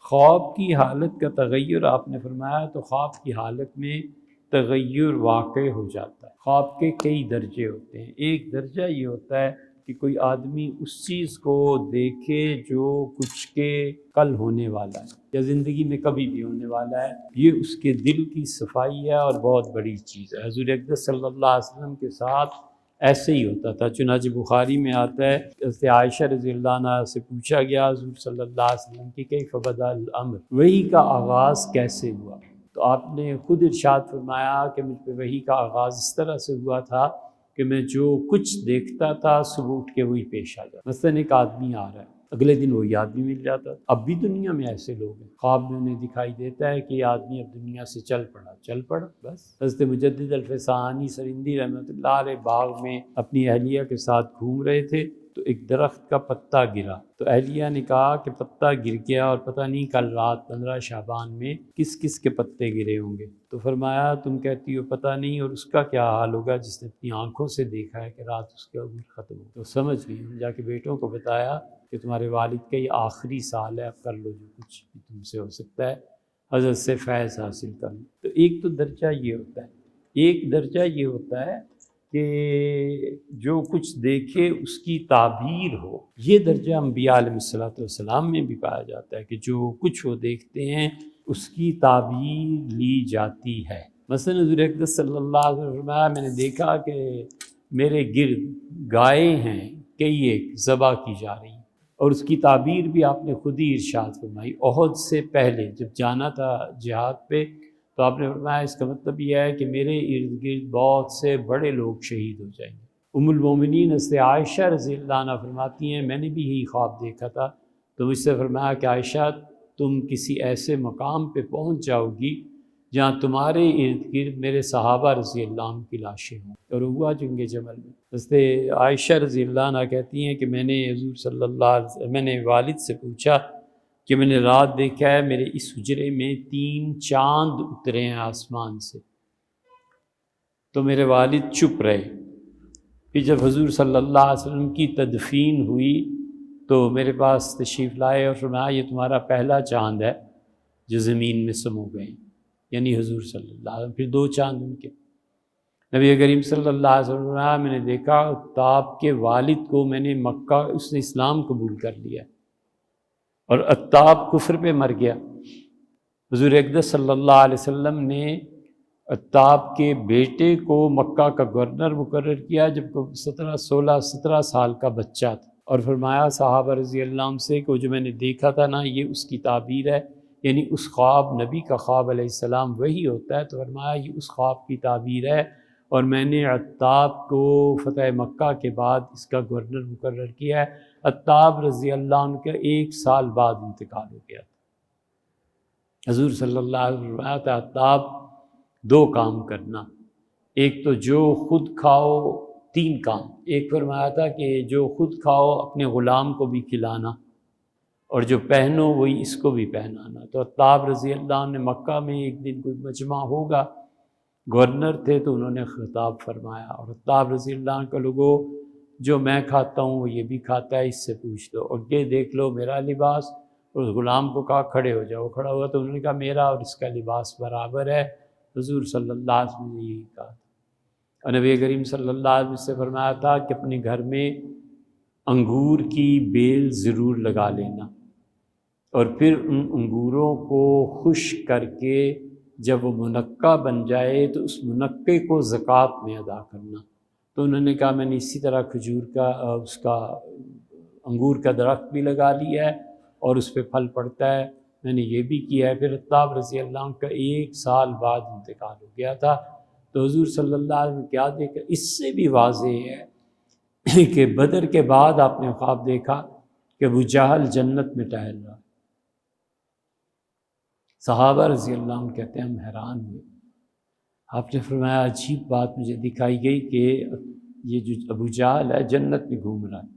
خواب کی حالت کا تغیر آپ نے فرمایا، تو خواب کی حالت میں تغیر واقع ہو جاتا ہے۔ خواب کے کئی درجے ہوتے ہیں۔ ایک درجہ یہ ہوتا ہے کہ کوئی آدمی اس چیز کو دیکھے جو کچھ کے کل ہونے والا ہے یا زندگی میں کبھی بھی ہونے والا ہے، یہ اس کے دل کی صفائی ہے اور بہت بڑی چیز ہے۔ حضور اقدس صلی اللہ علیہ وسلم کے ساتھ ایسے ہی ہوتا تھا۔ چنانچہ بخاری میں آتا ہے، حضرت عائشہ رضی اللہ عنہا سے پوچھا گیا حضور صلی اللہ علیہ وسلم کی کیف بدأ الامر، وحی کا آغاز کیسے ہوا؟ تو آپ نے خود ارشاد فرمایا کہ مجھ پہ وحی کا آغاز اس طرح سے ہوا تھا کہ میں جو کچھ دیکھتا تھا صبح اٹھ کے وہی پیش آ جاتا۔ مثلاً ایک آدمی آ رہا ہے، اگلے دن وہی آدمی مل جاتا۔ اب بھی دنیا میں ایسے لوگ ہیں، خواب میں انہیں دکھائی دیتا ہے کہ یہ آدمی اب دنیا سے چل پڑا بس۔ حضرت مجدد الفسانی سرندی رحمۃ اللہ علیہ باغ میں اپنی اہلیہ کے ساتھ گھوم رہے تھے تو ایک درخت کا پتا گرا، تو اہلیہ نے کہا کہ پتا گر گیا اور پتہ نہیں کل رات 15 شعبان میں کس کس کے پتے گرے ہوں گے۔ تو فرمایا تم کہتی ہو پتہ نہیں، اور اس کا کیا حال ہوگا جس نے اپنی آنکھوں سے دیکھا ہے کہ رات اس کا عمر ختم ہو۔ تو سمجھ گئی، جا کے بیٹوں کو بتایا کہ تمہارے والد کا یہ آخری سال ہے، اب کر لو جو کچھ بھی تم سے ہو سکتا ہے، حضرت سے فیض حاصل کر لو۔ تو ایک تو درجہ یہ ہوتا ہے، ایک درجہ یہ ہوتا ہے کہ جو کچھ دیکھے اس کی تعبیر ہو۔ یہ درجہ انبیاء علیہ الصلوۃ والسلام میں بھی پایا جاتا ہے کہ جو کچھ وہ دیکھتے ہیں اس کی تعبیر لی جاتی ہے۔ مثلا حضور اقدس صلی اللہ علیہ وسلم فرمایا میں نے دیکھا کہ میرے گرد گائے ہیں کئی ایک ذبح کی جا رہی ہیں، اور اس کی تعبیر بھی آپ نے خود ہی ارشاد فرمائی۔ احد سے پہلے جب جانا تھا جہاد پہ تو آپ نے فرمایا اس کا مطلب یہ ہے کہ میرے ارد گرد بہت سے بڑے لوگ شہید ہو جائیں گے۔ ام المومنین حضرت عائشہ رضی اللہ عنہا فرماتی ہیں میں نے بھی یہی خواب دیکھا تھا، تو مجھ سے فرمایا کہ عائشہ تم کسی ایسے مقام پہ پہنچ جاؤ گی جہاں تمہارے ارد گرد میرے صحابہ رضی اللہ عنہ کی لاشیں ہوں۔ اور ہوا جنگ جمل میں۔ حضرت عائشہ رضی اللہ عنہا کہتی ہیں کہ میں نے حضور صلی اللہ علیہ وسلم میں نے والد سے پوچھا کہ میں نے رات دیکھا ہے میرے اس حجرے میں 3 چاند اترے ہیں آسمان سے، تو میرے والد چپ رہے۔ پھر جب حضور صلی اللہ علیہ وسلم کی تدفین ہوئی تو میرے پاس تشریف لائے اور فرمایا یہ تمہارا پہلا چاند ہے جو زمین میں سمو گئے، یعنی حضور صلی اللہ علیہ وسلم۔ پھر 2 چاند ان کے۔ نبی کریم صلی اللہ علیہ وسلم میں نے دیکھا عتاب کے والد کو میں نے مکہ، اس نے اسلام قبول کر لیا اور عتاب کفر پہ مر گیا۔ حضور اقدس صلی اللہ علیہ وسلم نے عتاب کے بیٹے کو مکہ کا گورنر مقرر کیا جب کو 17 سال کا بچہ تھا، اور فرمایا صحابہ رضی اللہ عنہ سے کہ جو میں نے دیکھا تھا نا یہ اس کی تعبیر ہے، یعنی اس خواب نبی کا خواب علیہ السلام وہی ہوتا ہے، تو فرمایا یہ اس خواب کی تعبیر ہے، اور میں نے عتاب کو فتح مکہ کے بعد اس کا گورنر مقرر کیا ہے۔ عتاب رضی اللہ عنہ کا 1 سال بعد انتقال ہو گیا تھا۔ حضور صلی اللہ علیہ وسلم فرمایا تھا عتاب 2 کام کرنا، ایک تو جو خود کھاؤ، 3 کام۔ ایک فرمایا تھا کہ جو خود کھاؤ اپنے غلام کو بھی کھلانا، اور جو پہنو وہی اس کو بھی پہنانا۔ تو عتاب رضی اللہ عنہ نے مکہ میں ایک دن کوئی مجمع ہوگا، گورنر تھے تو انہوں نے خطاب فرمایا، اور عتاب رضی اللہ عنہ کا لوگوں جو میں کھاتا ہوں وہ یہ بھی کھاتا ہے، اس سے پوچھ دو، اور یہ دیکھ لو میرا لباس، اور اس غلام کو کہا کھڑے ہو جاؤ۔ کھڑا ہوا تو انہوں نے کہا میرا اور اس کا لباس برابر ہے۔ حضور صلی اللہ علیہ وسلم نے یہی کہا تھا۔ اور نبی کریم صلی اللہ علیہ وسلم سے فرمایا تھا کہ اپنے گھر میں انگور کی بیل ضرور لگا لینا، اور پھر ان انگوروں کو خشک کر کے جب وہ منقع بن جائے تو اس منقع کو زکوٰۃ میں ادا کرنا۔ تو انہوں نے کہا میں نے اسی طرح کھجور کا اس کا انگور کا درخت بھی لگا لیا ہے اور اس پہ پھل پڑتا ہے، میں نے یہ بھی کیا ہے۔ پھر عتاب رضی اللہ عنہ کا 1 سال بعد انتقال ہو گیا تھا۔ تو حضور صلی اللہ علیہ وسلم کیا دیکھا؟ اس سے بھی واضح ہے کہ بدر کے بعد آپ نے خواب دیکھا کہ ابو جہل جنت میں ٹہل رہا۔ صحابہ رضی اللہ عنہ کہتے ہیں ہم حیران ہوئے۔ آپ نے فرمایا عجیب بات مجھے دکھائی گئی کہ یہ جو ابو جہل ہے جنت میں گھوم رہا ہے۔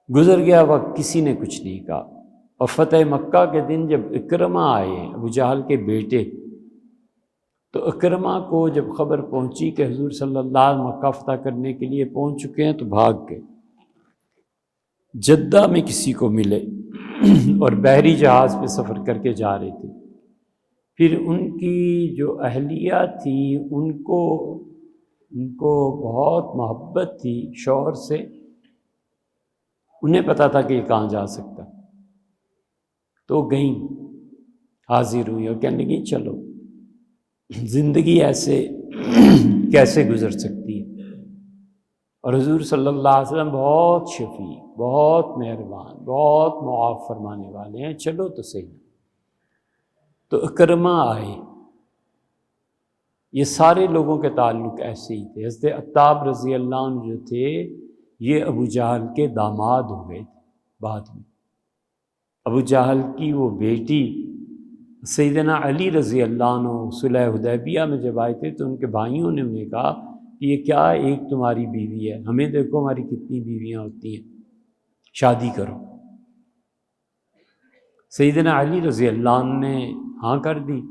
گزر گیا وقت، کسی نے کچھ نہیں کہا، اور فتح مکہ کے دن جب اکرمہ آئے ابو جہل کے بیٹے، تو اکرمہ کو جب خبر پہنچی کہ حضور صلی اللہ علیہ وسلم مکہ فتح کرنے کے لیے پہنچ چکے ہیں تو بھاگ گئے۔ جدہ میں کسی کو ملے اور بحری جہاز پہ سفر کر کے جا رہے تھے۔ پھر ان کی جو اہلیہ تھی ان کو بہت محبت تھی شوہر سے، انہیں پتہ تھا کہ یہ کہاں جا سکتا، تو گئیں، حاضر ہوئی اور کہنے لگیں چلو، زندگی ایسے کیسے گزر سکتی ہے؟ اور حضور صلی اللہ علیہ وسلم بہت شفیق، بہت مہربان، بہت معاف فرمانے والے ہیں، چلو تو صحیح۔ تو اکرمہ آئے، یہ سارے لوگوں کے تعلق ایسے ہی تھے۔ حضرت عطاب رضی اللہ عنہ جو تھے یہ ابو جہل کے داماد ہو گئے تھے بعد میں۔ ابو جہل کی وہ بیٹی سیدنا علی رضی اللہ عنہ صلح حدیبیہ میں جب آئے تھے تو ان کے بھائیوں نے انہیں کہا کہ یہ کیا ایک تمہاری بیوی ہے، ہمیں دیکھو ہماری کتنی بیویاں ہوتی ہیں، شادی کرو۔ سیدنا علی رضی اللہ عنہ نے ہاں کر دی،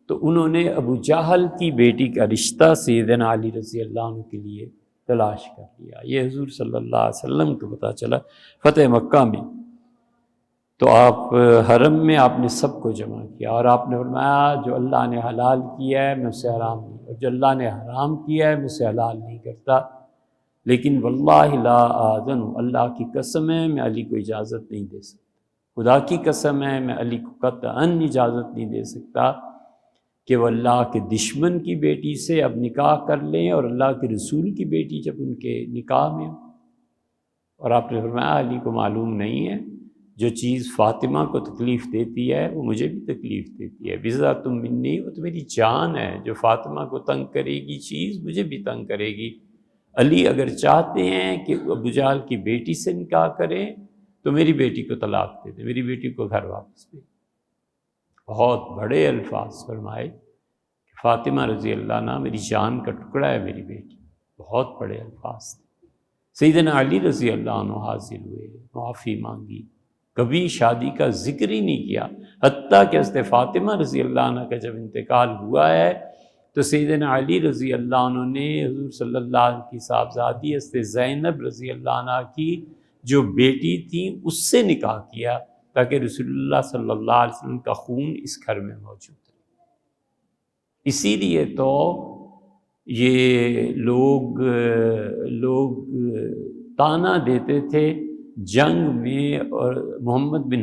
تو انہوں نے ابو جہل کی بیٹی کا رشتہ سیدنا علی رضی اللہ عنہ کے لیے تلاش کر لیا۔ یہ حضور صلی اللہ علیہ وسلم کو پتہ چلا فتح مکہ میں، تو آپ حرم میں آپ نے سب کو جمع کیا اور آپ نے فرمایا جو اللہ نے حلال کیا ہے میں اسے حرام نہیں، اور جو اللہ نے حرام کیا ہے میں اسے حلال نہیں کرتا، لیکن واللہ لا آذن، اللہ کی قسم ہے میں علی کو اجازت نہیں دے سکتا، خدا کی قسم ہے میں علی کو قطعاً اجازت نہیں دے سکتا کہ وہ اللہ کے دشمن کی بیٹی سے اب نکاح کر لیں اور اللہ کے رسول کی بیٹی جب ان کے نکاح میں ہو۔ اور آپ نے فرمایا علی کو معلوم نہیں ہے جو چیز فاطمہ کو تکلیف دیتی ہے وہ مجھے بھی تکلیف دیتی ہے، بِضْعَةٌ تم منی، وہ تو میری جان ہے، جو فاطمہ کو تنگ کرے گی چیز مجھے بھی تنگ کرے گی۔ علی اگر چاہتے ہیں کہ ابو جہل کی بیٹی سے نکاح کریں تو میری بیٹی کو طلاق دے دیں، میری بیٹی کو گھر واپس دے۔ بہت بڑے الفاظ فرمائے کہ فاطمہ رضی اللہ عنہ میری جان کا ٹکڑا ہے میری بیٹی، بہت بڑے الفاظ تھے۔ سیدنا علی رضی اللہ عنہ حاضر ہوئے، معافی مانگی، کبھی شادی کا ذکر ہی نہیں کیا، حتیٰ کہ حضرت فاطمہ رضی اللہ عنہ کا جب انتقال ہوا ہے تو سیدنا علی رضی اللہ عنہ نے حضور صلی اللہ علیہ وسلم کی صاحبزادی حضرت زینب رضی اللہ عنہ کی جو بیٹی تھی اس سے نکاح کیا تاکہ رسول اللہ صلی اللہ علیہ وسلم کا خون اس گھر میں موجود ہے۔ اسی لیے تو یہ لوگ طعنہ دیتے تھے جنگ میں، اور محمد بن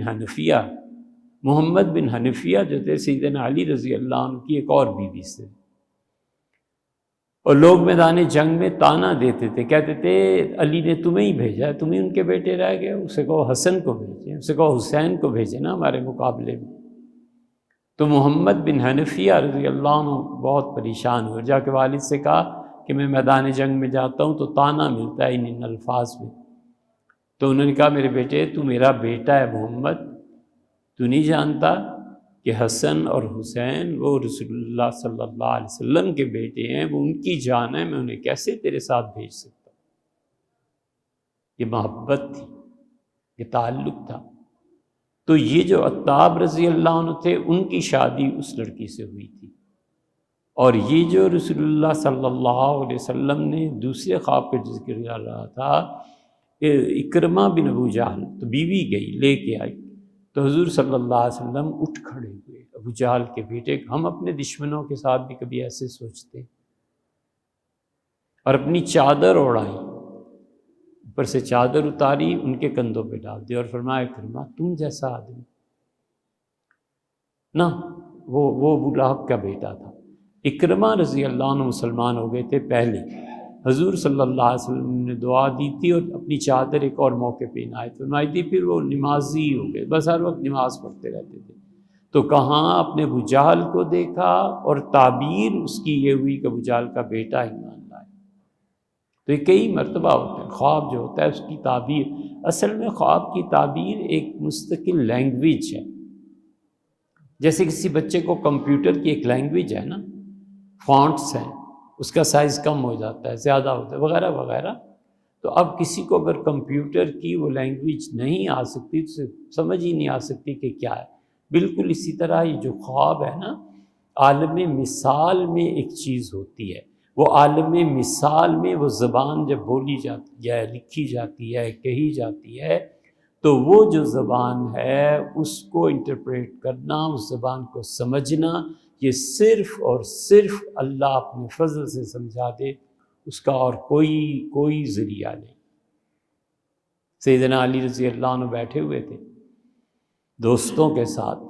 حنفیہ جو تھے سیدنا علی رضی اللہ عنہ کی ایک اور بیوی سے، اور لوگ میدان جنگ میں طعنہ دیتے تھے، کہتے تھے علی نے تمہیں ہی بھیجا ہے، تم ہی ان کے بیٹے رہ گئے، اسے کہو حسن کو بھیجیں، اسے کہو حسین کو بھیجیں نا ہمارے مقابلے میں۔ تو محمد بن حنفیہ رضی اللہ عنہ بہت پریشان ہوئے، جا کے والد سے کہا کہ میں میدان جنگ میں جاتا ہوں تو طعنہ ملتا ہے ان الفاظ میں۔ تو انہوں نے کہا میرے بیٹے تو میرا بیٹا ہے محمد، تو نہیں جانتا کہ حسن اور حسین وہ رسول اللہ صلی اللہ علیہ وسلم کے بیٹے ہیں، وہ ان کی جان ہے، میں انہیں کیسے تیرے ساتھ بھیج سکتا ہوں؟ یہ محبت تھی، یہ تعلق تھا۔ تو یہ جو عطاب رضی اللہ عنہ تھے ان کی شادی اس لڑکی سے ہوئی تھی، اور یہ جو رسول اللہ صلی اللہ علیہ وسلم نے دوسرے خواب کا ذکر کر رہا تھا اکرمہ بن ابو جہل، تو بیوی گئی لے کے آئی، تو حضور صلی اللہ علیہ وسلم اٹھ کھڑے ہوئے، ابو جہل کے بیٹے، ہم اپنے دشمنوں کے ساتھ بھی کبھی ایسے سوچتے ہیں، اور اپنی چادر اوڑھائی، اوپر سے چادر اتاری ان کے کندھوں پہ ڈال دی اور فرمایا اکرمہ تم جیسا آدمی نہ، وہ ابو لہب کا بیٹا تھا۔ اکرمہ رضی اللہ عنہ مسلمان ہو گئے تھے پہلے، حضور صلی اللہ علیہ وسلم نے دعا دی تھی اور اپنی چادر ایک اور موقع پہ عنایت فرمائی تھی، پھر وہ نمازی ہو گئے، بس ہر وقت نماز پڑھتے رہتے تھے۔ تو کہاں اپنے ابو جہل کو دیکھا اور تعبیر اس کی یہ ہوئی کہ ابو جہل کا بیٹا ایمان لائے۔ تو یہ کئی مرتبہ ہوتا ہے، خواب جو ہوتا ہے اس کی تعبیر، اصل میں خواب کی تعبیر ایک مستقل لینگویج ہے، جیسے کسی بچے کو کمپیوٹر کی ایک لینگویج ہے نا، فونٹس ہیں، اس کا سائز کم ہو جاتا ہے، زیادہ ہوتا ہے، وغیرہ وغیرہ۔ تو اب کسی کو اگر کمپیوٹر کی وہ لینگویج نہیں آ سکتی تو اسے سمجھ ہی نہیں آ سکتی کہ کیا ہے۔ بالکل اسی طرح یہ جو خواب ہے نا، عالم مثال میں ایک چیز ہوتی ہے، وہ عالم مثال میں وہ زبان جب بولی جاتی ہے، لکھی جاتی ہے، کہی جاتی ہے، تو وہ جو زبان ہے اس کو انٹرپریٹ کرنا، اس زبان کو سمجھنا، یہ صرف اور صرف اللہ اپنے فضل سے سمجھا دے، اس کا اور کوئی ذریعہ نہیں۔ سیدنا علی رضی اللہ عنہ بیٹھے ہوئے تھے دوستوں کے ساتھ،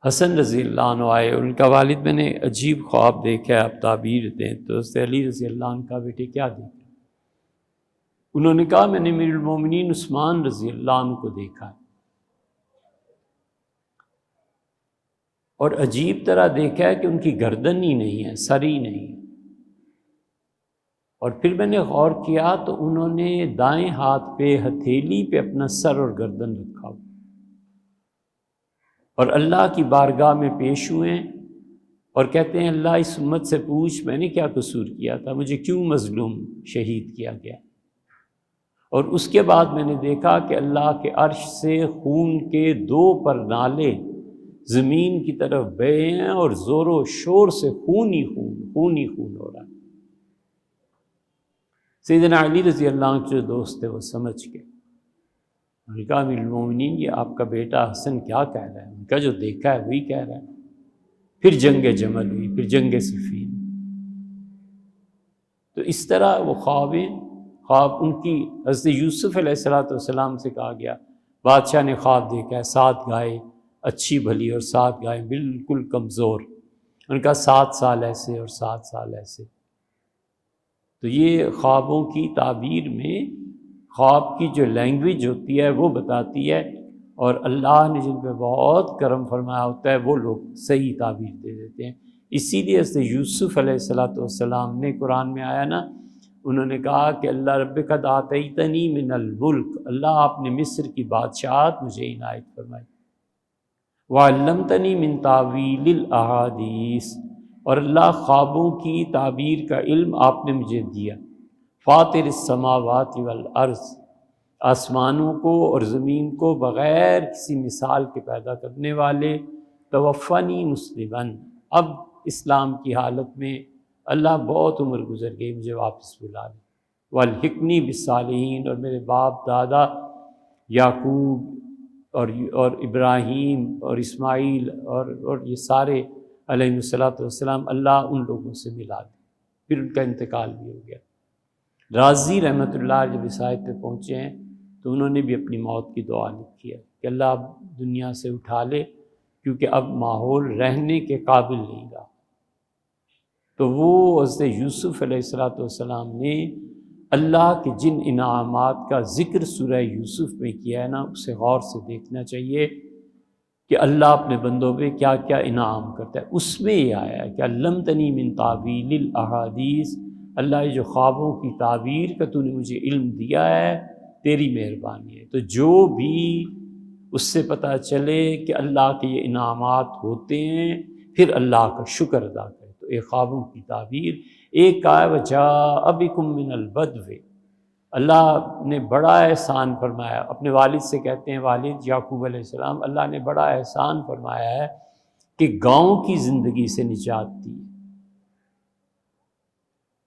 حسن رضی اللہ عنہ آئے، ان کا والد میں نے عجیب خواب دیکھا ہے، آپ تعبیر دیں تو اس سے علی رضی اللہ عنہ کا بیٹے کیا دیکھا؟ انہوں نے کہا میں نے امیر المومنین عثمان رضی اللہ عنہ کو دیکھا ہے، اور عجیب طرح دیکھا ہے کہ ان کی گردن ہی نہیں ہے، سر ہی نہیں ہے۔ اور پھر میں نے غور کیا تو انہوں نے دائیں ہاتھ پہ ہتھیلی پہ اپنا سر اور گردن رکھا ہوا، اور اللہ کی بارگاہ میں پیش ہوئے اور کہتے ہیں اللہ اس امت سے پوچھ میں نے کیا قصور کیا تھا، مجھے کیوں مظلوم شہید کیا گیا؟ اور اس کے بعد میں نے دیکھا کہ اللہ کے عرش سے خون کے 2 پرنالے زمین کی طرف بہے ہیں، اور زور و شور سے خون ہی خون ہو رہا ہے۔ سیدنا علی رضی اللہ عنہ جو دوست تھے وہ سمجھ گئے، انہوں نے کہا امیر المومنین یہ آپ کا بیٹا حسن کیا کہہ رہا ہے؟ ان کا جو دیکھا ہے وہی کہہ رہا ہے۔ پھر جنگ جمل ہوئی، پھر جنگ صفین۔ تو اس طرح وہ خواب ان کی حضرت یوسف علیہ السلام سے کہا گیا، بادشاہ نے خواب دیکھا ہے 7 گائے اچھی بھلی اور 7 گائیں بالکل کمزور، ان کا 7 سال ایسے اور 7 سال ایسے۔ تو یہ خوابوں کی تعبیر میں خواب کی جو لینگویج ہوتی ہے وہ بتاتی ہے، اور اللہ نے جن پہ بہت کرم فرمایا ہوتا ہے وہ لوگ صحیح تعبیر دے دیتے ہیں۔ اسی لیے حضرت یوسف علیہ السلام نے قرآن میں آیا نا، انہوں نے کہا کہ اللہ رب قد آتیتنی من الملک، اللہ آپ نے مصر کی بادشاہت مجھے عنایت فرمائی، وعلمتنی من تعویل الاحادیث، اور اللہ خوابوں کی تعبیر کا علم آپ نے مجھے دیا، فاطر السماوات والارض، آسمانوں کو اور زمین کو بغیر کسی مثال کے پیدا کرنے والے، توفنی مسلماً، اب اسلام کی حالت میں اللہ بہت عمر گزر گئی مجھے واپس بلا لے، والحقنی بالصالحین، اور میرے باپ دادا یعقوب اور ابراہیم اور اسماعیل اور یہ سارے علیہ السلام اللہ ان لوگوں سے ملا دے۔ پھر ان کا انتقال بھی ہو گیا۔ رازی رحمۃ اللہ جب اس آیت پہ پہنچے ہیں تو انہوں نے بھی اپنی موت کی دعا لکھی ہے کہ اللہ اب دنیا سے اٹھا لے، کیونکہ اب ماحول رہنے کے قابل نہیں رہا۔ تو وہ حضرت یوسف علیہ السلام نے اللہ کے جن انعامات کا ذکر سورہ یوسف میں کیا ہے نا، اسے غور سے دیکھنا چاہیے کہ اللہ اپنے بندوں پہ کیا کیا انعام کرتا ہے۔ اس میں یہ آیا ہے کہ علمتنی من تعویل الاحادیث، اللہ یہ جو خوابوں کی تعبیر کا تو نے مجھے علم دیا ہے تیری مہربانی ہے۔ تو جو بھی اس سے پتہ چلے کہ اللہ کے یہ انعامات ہوتے ہیں پھر اللہ کا شکر ادا کرے۔ تو ایک خوابوں کی تعبیر، ایک کا ہے وجاء بکم من البدو، اللہ نے بڑا احسان فرمایا، اپنے والد سے کہتے ہیں والد یعقوب علیہ السلام، اللہ نے بڑا احسان فرمایا ہے کہ گاؤں کی زندگی سے نجات دی،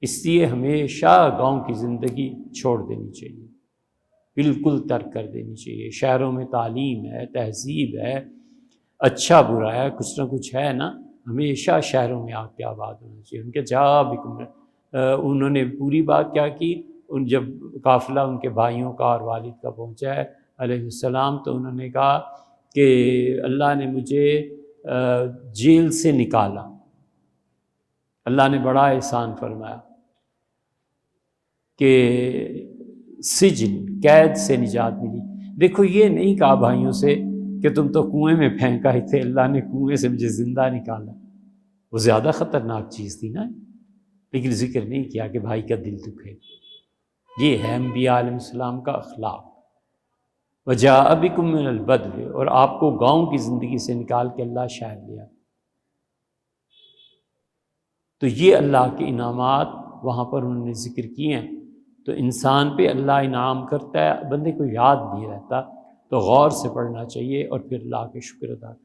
اس لیے ہمیشہ گاؤں کی زندگی چھوڑ دینی چاہیے، بالکل ترک کر دینی چاہیے۔ شہروں میں تعلیم ہے، تہذیب ہے، اچھا برا ہے، کچھ نہ کچھ ہے نا، ہمیشہ شہروں میں آ کے آباد ہونا چاہیے۔ ان کے انہوں نے پوری بات کیا کی، ان جب قافلہ ان کے بھائیوں کا اور والد کا پہنچا ہے علیہ السلام، تو انہوں نے کہا کہ اللہ نے مجھے جیل سے نکالا، اللہ نے بڑا احسان فرمایا کہ سجن قید سے نجات ملی۔ دیکھو یہ نہیں کہا بھائیوں سے کہ تم تو کنویں میں پھینکا ہی تھے، اللہ نے کنویں سے مجھے زندہ نکالا، وہ زیادہ خطرناک چیز تھی نا، لیکن ذکر نہیں کیا کہ بھائی کا دل دکھے۔ یہ ہے انبیاء علیہ السلام کا اخلاق۔ وجاء بکم من البدو، اور آپ کو گاؤں کی زندگی سے نکال کے اللہ شہر لیا۔ تو یہ اللہ کے انعامات وہاں پر انہوں نے ذکر کیے ہیں۔ تو انسان پہ اللہ انعام کرتا ہے، بندے کو یاد نہیں رہتا، تو غور سے پڑھنا چاہیے اور پھر اللہ کے شکر ادا کرنا۔